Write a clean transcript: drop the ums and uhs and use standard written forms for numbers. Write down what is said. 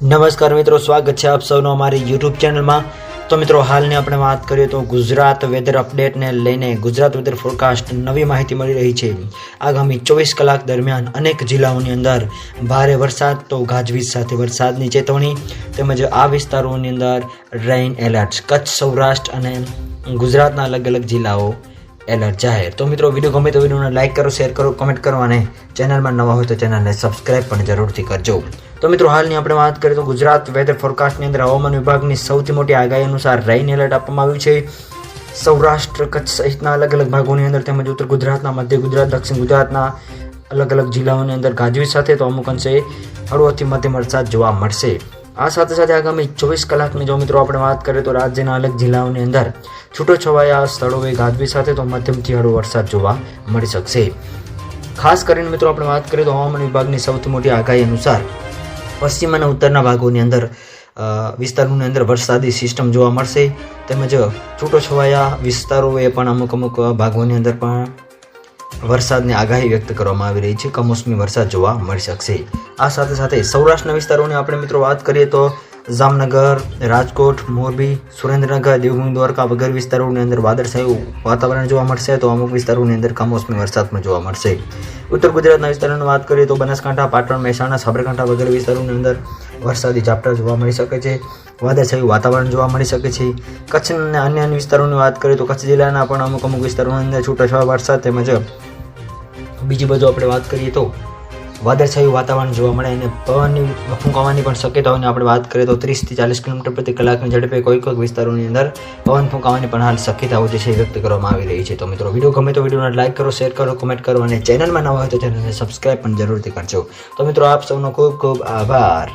નમસ્કાર મિત્રો, સ્વાગત છે આપ સૌનો અમારી યુટ્યુબ ચેનલમાં। તો મિત્રો, હાલની આપણે વાત કરીએ તો ગુજરાત વેધર અપડેટને લઈને ગુજરાત વેધર ફોરકાસ્ટ નવી માહિતી મળી રહી છે। આગામી 24 કલાક દરમિયાન અનેક જિલ્લાઓની અંદર ભારે વરસાદ તો ગાજવીજ સાથે વરસાદની ચેતવણી તેમજ આ વિસ્તારોની અંદર રેઇન એલર્ટ, કચ્છ, સૌરાષ્ટ્ર અને ગુજરાતના અલગ અલગ જિલ્લાઓ એલર્ટ જાહેર। તો મિત્રો, વિડીયો ગમે તો વિડીયોને લાઇક કરો, શેર કરો, કમેન્ટ કરો અને ચેનલમાં નવા હોય તો ચેનલને સબસ્ક્રાઇબ પણ જરૂરથી કરજો। તો મિત્રો, હાલની આપણે વાત કરીએ તો ગુજરાત વેધર ફોરકાસ્ટની અંદર હવામાન વિભાગની સૌથી મોટી આગાહી અનુસાર રેઇન એલર્ટ આપવામાં આવ્યું છે। સૌરાષ્ટ્ર, કચ્છ સહિતના અલગ અલગ ભાગોની અંદર તેમજ ઉત્તર ગુજરાતના, મધ્ય ગુજરાત, દક્ષિણ ગુજરાતના અલગ અલગ જિલ્લાઓની અંદર ગાજવીજ સાથે તો અમુક અંશે હળવોથી મધ્યમ વરસાદ જોવા મળશે। આ સાથે સાથે આગામી 24 કલાકની જો મિત્રો આપણે વાત કરીએ તો રાજ્યના અલગ જિલ્લાઓની અંદર છૂટોછવાયા સ્થળોએ ગાજવીજ સાથે તો મધ્યમથી હળવો વરસાદ જોવા મળી શકશે। ખાસ કરીને મિત્રો આપણે વાત કરીએ તો હવામાન વિભાગની સૌથી મોટી આગાહી અનુસાર પશ્ચિમ અને ઉત્તરના ભાગોની અંદર વિસ્તારોની અંદર વરસાદી સિસ્ટમ જોવા મળશે તેમજ છૂટોછવાયા વિસ્તારોએ પણ અમુક ભાગોની અંદર પણ વરસાદની આગાહી વ્યક્ત કરવામાં આવી રહી છે। કમોસમી વરસાદ જોવા મળી શકશે। આ સાથે સાથે સૌરાષ્ટ્રના વિસ્તારોની આપણે મિત્રો વાત કરીએ તો જામનગર, રાજકોટ, મોરબી, સુરેન્દ્રનગર, દેવભૂમિ, દ્વારકા વગેરે વિસ્તારોની અંદર વાદળછાયું વાતાવરણ જોવા મળશે તો અમુક વિસ્તારોની અંદર કમોસમી વરસાદ પણ જોવા મળશે। ઉત્તર ગુજરાતના વિસ્તારોની વાત કરીએ તો બનાસકાંઠા, પાટણ, મહેસાણા, સાબરકાંઠા વગેરે વિસ્તારોની અંદર વરસાદી ઝાપટા જોવા મળી શકે છે, વાદળછાયું વાતાવરણ જોવા મળી શકે છે। કચ્છ અને અન્ય વિસ્તારોની વાત કરીએ તો કચ્છ જિલ્લાના પણ અમુક વિસ્તારોની અંદર છૂટાછવાયા વરસાદ તેમજ બીજી બાજુ આપણે વાત કરીએ તો વાદળછાયું વાતાવરણ જોવા મળે અને પવનની ફૂંકાવાની પણ શક્યતાઓની આપણે વાત કરીએ તો 30 થી 40 કિલોમીટર પ્રતિ કલાકની ઝડપે કોઈક વિસ્તારોની અંદર પવન ફૂંકાવાની પણ હાલ શક્યતાઓ જે છે વ્યક્ત કરવામાં આવી રહી છે। તો મિત્રો, વિડીયો ગમે તો વિડીયોને લાઇક કરો, શેર કરો, કમેન્ટ કરો અને ચેનલમાં નવા હોય તો ચેનલને સબસ્ક્રાઇબ પણ જરૂરથી કરજો। તો મિત્રો, આપ સૌનો ખૂબ ખૂબ આભાર।